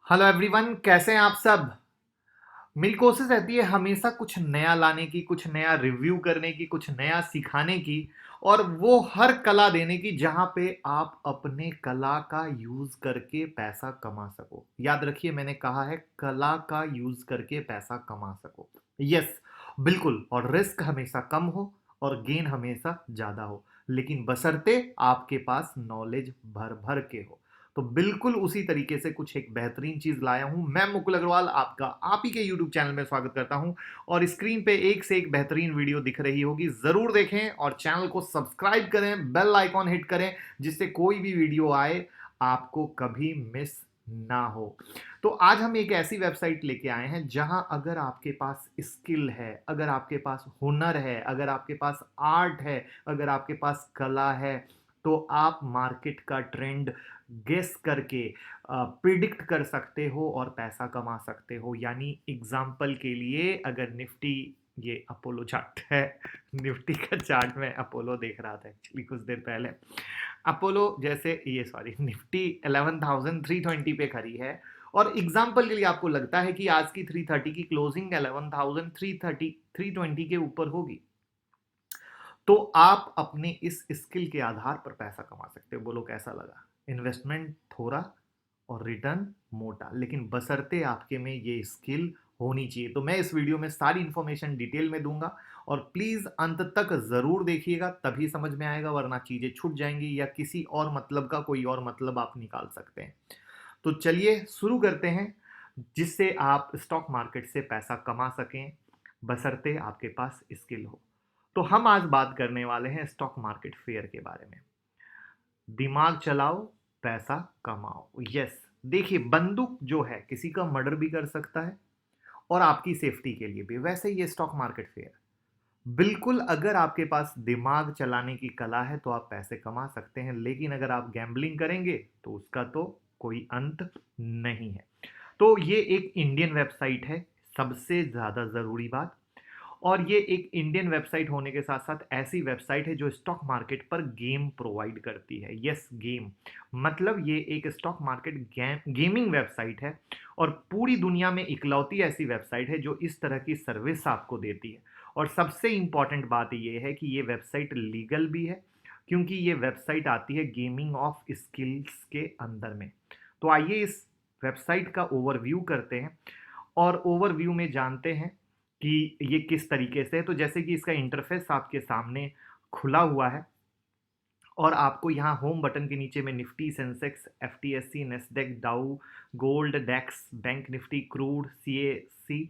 Hello everyone, कैसे हैं आप सब। मेरी कोशिश रहती है हमेशा कुछ नया लाने की, कुछ नया रिव्यू करने की, कुछ नया सिखाने की, और वो हर कला देने की जहां पे आप अपने कला का यूज करके पैसा कमा सको। याद रखिए, मैंने कहा है कला का यूज करके पैसा कमा सको। यस, बिल्कुल। और रिस्क हमेशा कम हो और गेन हमेशा ज्यादा हो, लेकिन बशर्ते आपके पास नॉलेज भर भर के हो। तो बिल्कुल उसी तरीके से कुछ एक बेहतरीन चीज लाया हूं। मैं मुकुल अग्रवाल आपका आप ही के यूट्यूब चैनल में स्वागत करता हूं। और स्क्रीन पे एक से एक बेहतरीन वीडियो दिख रही होगी, जरूर देखें और चैनल को सब्सक्राइब करें, बेल आइकॉन हिट करें, जिससे कोई भी वीडियो आए आपको कभी मिस ना हो। तो आज हम एक ऐसी वेबसाइट लेके आए हैं जहां अगर आपके पास स्किल है, अगर आपके पास हुनर है, अगर आपके पास आर्ट है, अगर आपके पास कला है, तो आप मार्केट का ट्रेंड गेस करके प्रिडिक्ट कर सकते हो और पैसा कमा सकते हो। यानी एग्जाम्पल के लिए, अगर निफ्टी, ये अपोलो चार्ट है, निफ्टी का चार्ट में अपोलो देख रहा था एक्चुअली कुछ देर पहले। अपोलो जैसे, ये सॉरी, निफ्टी 11,320 पे खड़ी है, और एग्जाम्पल के लिए आपको लगता है कि आज की 330 की क्लोजिंग 11,330 320 के ऊपर होगी, तो आप अपने इस स्किल के आधार पर पैसा कमा सकते हो। बोलो कैसा लगा। इन्वेस्टमेंट थोड़ा और रिटर्न मोटा, लेकिन बशर्ते आपके में ये स्किल होनी चाहिए। तो मैं इस वीडियो में सारी इंफॉर्मेशन डिटेल में दूंगा, और प्लीज अंत तक जरूर देखिएगा, तभी समझ में आएगा, वरना चीजें छूट जाएंगी या किसी और मतलब का कोई और मतलब आप निकाल सकते हैं। तो चलिए शुरू करते हैं, जिससे आप स्टॉक मार्केट से पैसा कमा सकें, बशर्ते आपके पास स्किल हो। तो हम आज बात करने वाले हैं स्टॉक मार्केट फेयर के बारे में। दिमाग चलाओ, पैसा कमाओ। यस, देखिए, बंदूक जो है किसी का मर्डर भी कर सकता है, और आपकी सेफ्टी के लिए भी। वैसे ही ये स्टॉक मार्केट फेयर, बिल्कुल, अगर आपके पास दिमाग चलाने की कला है तो आप पैसे कमा सकते हैं, लेकिन अगर आप गैम्बलिंग करेंगे तो उसका तो कोई अंत नहीं है। तो ये एक इंडियन वेबसाइट है, सबसे ज्यादा जरूरी बात। और ये एक इंडियन वेबसाइट होने के साथ साथ ऐसी वेबसाइट है जो स्टॉक मार्केट पर गेम प्रोवाइड करती है। यस, गेम, मतलब ये एक स्टॉक मार्केट गेमिंग वेबसाइट है, और पूरी दुनिया में इकलौती ऐसी वेबसाइट है जो इस तरह की सर्विस आपको देती है। और सबसे इंपॉर्टेंट बात यह है कि ये वेबसाइट लीगल भी है, क्योंकि ये वेबसाइट आती है गेमिंग ऑफ स्किल्स के अंदर में। तो आइए इस वेबसाइट का ओवरव्यू करते हैं, और ओवरव्यू में जानते हैं कि ये किस तरीके से है। तो जैसे कि इसका इंटरफेस आपके सामने खुला हुआ है, और आपको यहाँ होम बटन के नीचे में Nifty, Sensex, FTSC, Nasdaq, Dow, gold, DAX, bank Nifty, crude, CAC,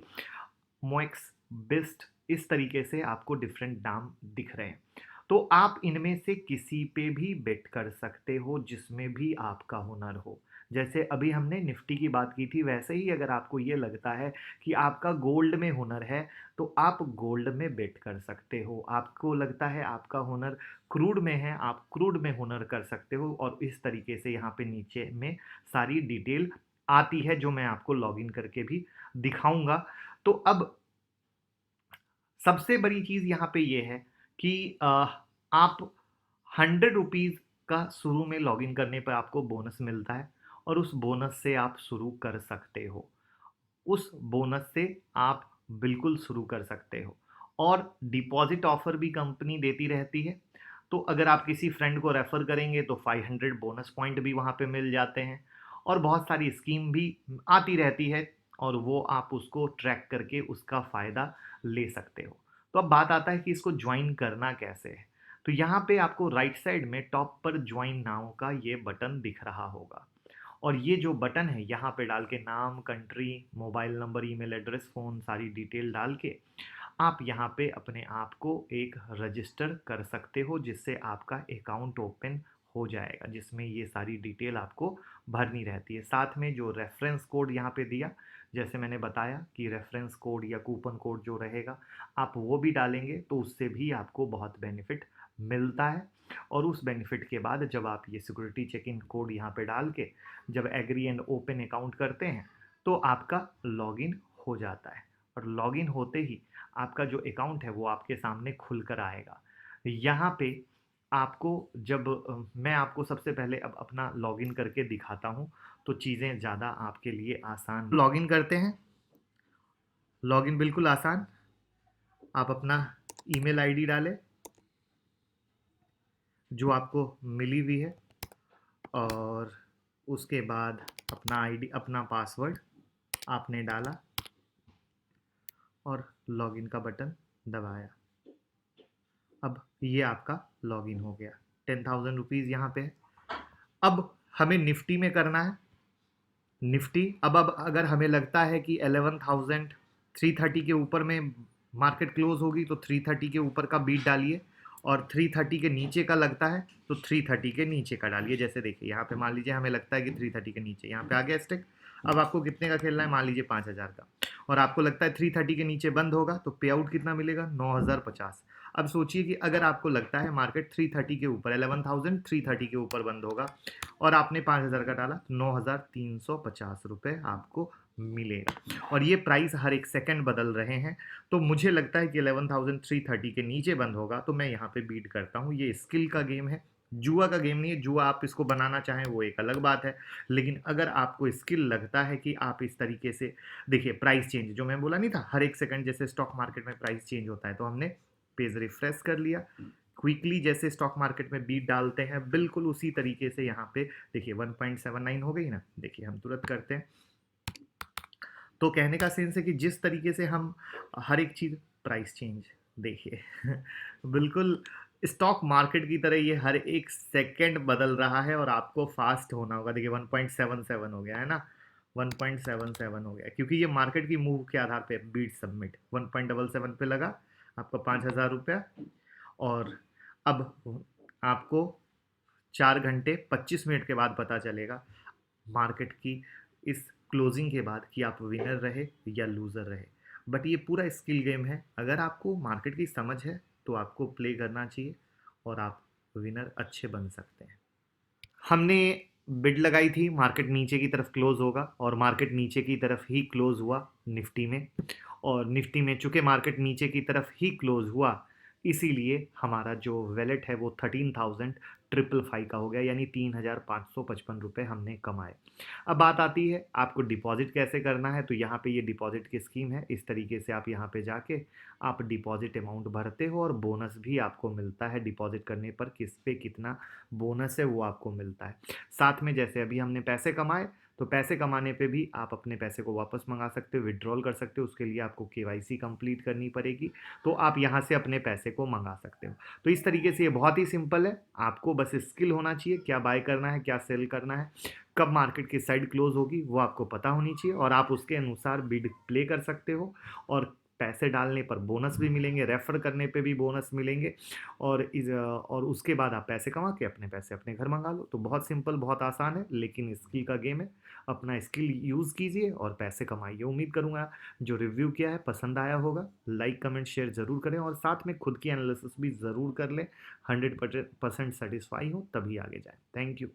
MOEX, BIST, इस तरीके से आपको डिफरेंट नाम दिख रहे हैं। तो आप इनमें से किसी पे भी बेट कर सकते हो जिसमें भी आपका हुनर हो। जैसे अभी हमने निफ्टी की बात की थी, वैसे ही अगर आपको ये लगता है कि आपका गोल्ड में हुनर है, तो आप गोल्ड में बेट कर सकते हो। आपको लगता है आपका हुनर क्रूड में है, आप क्रूड में हुनर कर सकते हो। और इस तरीके से यहाँ पे नीचे में सारी डिटेल आती है, जो मैं आपको लॉगिन करके भी दिखाऊंगा। तो अब सबसे बड़ी चीज यहाँ पे ये है कि आप 100 रुपीज का शुरू में लॉगिन करने पर आपको बोनस मिलता है, और उस बोनस से आप शुरू कर सकते हो। उस बोनस से आप बिल्कुल शुरू कर सकते हो। और डिपॉजिट ऑफर भी कंपनी देती रहती है। तो अगर आप किसी फ्रेंड को रेफर करेंगे तो 500 बोनस पॉइंट भी वहाँ पे मिल जाते हैं, और बहुत सारी स्कीम भी आती रहती है, और वो आप उसको ट्रैक करके उसका फ़ायदा ले सकते हो। तो अब बात आता है कि इसको ज्वाइन करना कैसे है। तो यहाँ पे आपको राइट साइड में टॉप पर ज्वाइन नाउ का ये बटन दिख रहा होगा, और ये जो बटन है यहाँ पे डाल के नाम, country, mobile number, email address, phone, सारी डिटेल डाल के आप यहाँ पे अपने आप को एक रजिस्टर कर सकते हो, जिससे आपका अकाउंट ओपन हो जाएगा, जिसमें ये सारी डिटेल आपको भरनी रहती है। साथ में जो रेफरेंस कोड यहाँ पे दिया, जैसे मैंने बताया कि रेफरेंस कोड या कूपन कोड जो रहेगा, आप वो भी डालेंगे तो उससे भी आपको बहुत बेनिफिट मिलता है। और उस बेनिफिट के बाद जब आप ये सिक्योरिटी चेक इन कोड यहाँ पे डाल के जब एग्री एंड ओपन अकाउंट करते हैं, तो आपका लॉगिन हो जाता है। और लॉगिन होते ही आपका जो अकाउंट है वो आपके सामने खुल कर आएगा। यहाँ पे आपको जब मैं आपको सबसे पहले अब अपना लॉगिन करके दिखाता हूँ। तो चीज़ें ज़्यादा आपके लिए आसान। लॉगिन करते हैं, लॉगिन बिल्कुल आसान। आप अपना ईमेल आईडी डालें जो आपको मिली हुई है, और उसके बाद अपना आईडी, अपना पासवर्ड आपने डाला और लॉगिन का बटन दबाया। अब ये आपका लॉगिन हो गया। 10,000 रुपीज़ यहाँ पे है। अब हमें निफ्टी में करना है। निफ्टी अब अगर हमें लगता है कि 11,330 के ऊपर में मार्केट क्लोज होगी तो 330 के ऊपर का बीट डालिए, और 330 के नीचे का लगता है तो 330 के नीचे का डालिए। जैसे देखिए यहाँ पे मान लीजिए हमें लगता है कि 330 के नीचे, यहाँ पे आ गया स्टिक। अब आपको कितने का खेलना है, मान लीजिए 5,000 का, और आपको लगता है 330 के नीचे बंद होगा तो पे आउट कितना मिलेगा, 9,050। अब सोचिए कि अगर आपको लगता है मार्केट 330 के ऊपर, 11,330 के ऊपर बंद होगा, और आपने 5,000 का डाला, 9,350 रुपये आपको मिलेगा। और ये प्राइस हर एक सेकंड बदल रहे हैं। तो मुझे लगता है कि 11,330 के नीचे बंद होगा तो मैं यहाँ पे बीट करता हूँ। ये स्किल का गेम है, जुआ का गेम नहीं है। जुआ आप इसको बनाना चाहें वो एक अलग बात है, लेकिन अगर आपको स्किल लगता है कि आप इस तरीके से, देखिए प्राइस चेंज जो मैं बोला नहीं था, हर एक सेकंड जैसे स्टॉक मार्केट में प्राइस चेंज होता है, तो हमने पेज रिफ्रेश कर लिया क्विकली, जैसे स्टॉक मार्केट में बीट डालते हैं बिल्कुल उसी तरीके से यहाँ पे देखिए 1.79 हो गई ना। देखिए हम तुरंत करते हैं। तो कहने का सेंस है कि जिस तरीके से हम हर एक चीज़ प्राइस चेंज देखिए बिल्कुल स्टॉक मार्केट की तरह ये हर एक सेकंड बदल रहा है, और आपको फास्ट होना होगा। देखिए 1.77 हो गया है ना, 1.77 हो गया, क्योंकि ये मार्केट की मूव के आधार पे बीट सबमिट 1.77 पे लगा आपका 5,000 रुपया। और अब आपको 4 घंटे 25 मिनट के बाद पता चलेगा मार्केट की इस क्लोजिंग के बाद कि आप विनर रहे या लूज़र रहे। बट ये पूरा स्किल गेम है। अगर आपको मार्केट की समझ है तो आपको प्ले करना चाहिए और आप विनर अच्छे बन सकते हैं। हमने बिड लगाई थी मार्केट नीचे की तरफ क्लोज होगा, और मार्केट नीचे की तरफ ही क्लोज हुआ निफ्टी में। और निफ्टी में चूंकि मार्केट नीचे की तरफ ही क्लोज हुआ, इसीलिए हमारा जो वैलेट है वो 13,555 का हो गया, यानी 3,555 रुपये हमने कमाए। अब बात आती है आपको डिपॉजिट कैसे करना है। तो यहाँ पे ये डिपॉजिट की स्कीम है। इस तरीके से आप यहाँ पे जाके आप डिपॉजिट अमाउंट भरते हो, और बोनस भी आपको मिलता है डिपॉजिट करने पर। किस पे कितना बोनस है वो आपको मिलता है। साथ में जैसे अभी हमने पैसे कमाए, तो पैसे कमाने पे भी आप अपने पैसे को वापस मंगा सकते हो, विड्रॉल कर सकते हो। उसके लिए आपको केवाईसी कंप्लीट करनी पड़ेगी, तो आप यहाँ से अपने पैसे को मंगा सकते हो। तो इस तरीके से ये बहुत ही सिंपल है। आपको बस स्किल होना चाहिए, क्या बाय करना है, क्या सेल करना है, कब मार्केट की साइड क्लोज होगी वो आपको पता होनी चाहिए, और आप उसके अनुसार बिड प्ले कर सकते हो। और पैसे डालने पर बोनस भी मिलेंगे, रेफर करने पे भी बोनस मिलेंगे, और उसके बाद आप पैसे कमा के अपने पैसे अपने घर मंगा लो। तो बहुत सिंपल, बहुत आसान है, लेकिन स्किल का गेम है। अपना स्किल यूज़ कीजिए और पैसे कमाइए। उम्मीद करूँगा जो रिव्यू किया है पसंद आया होगा। लाइक कमेंट शेयर ज़रूर करें, और साथ में खुद की एनालिसिस भी ज़रूर कर लें। 100% सेटिस्फाई हो तभी आगे जाए। Thank you.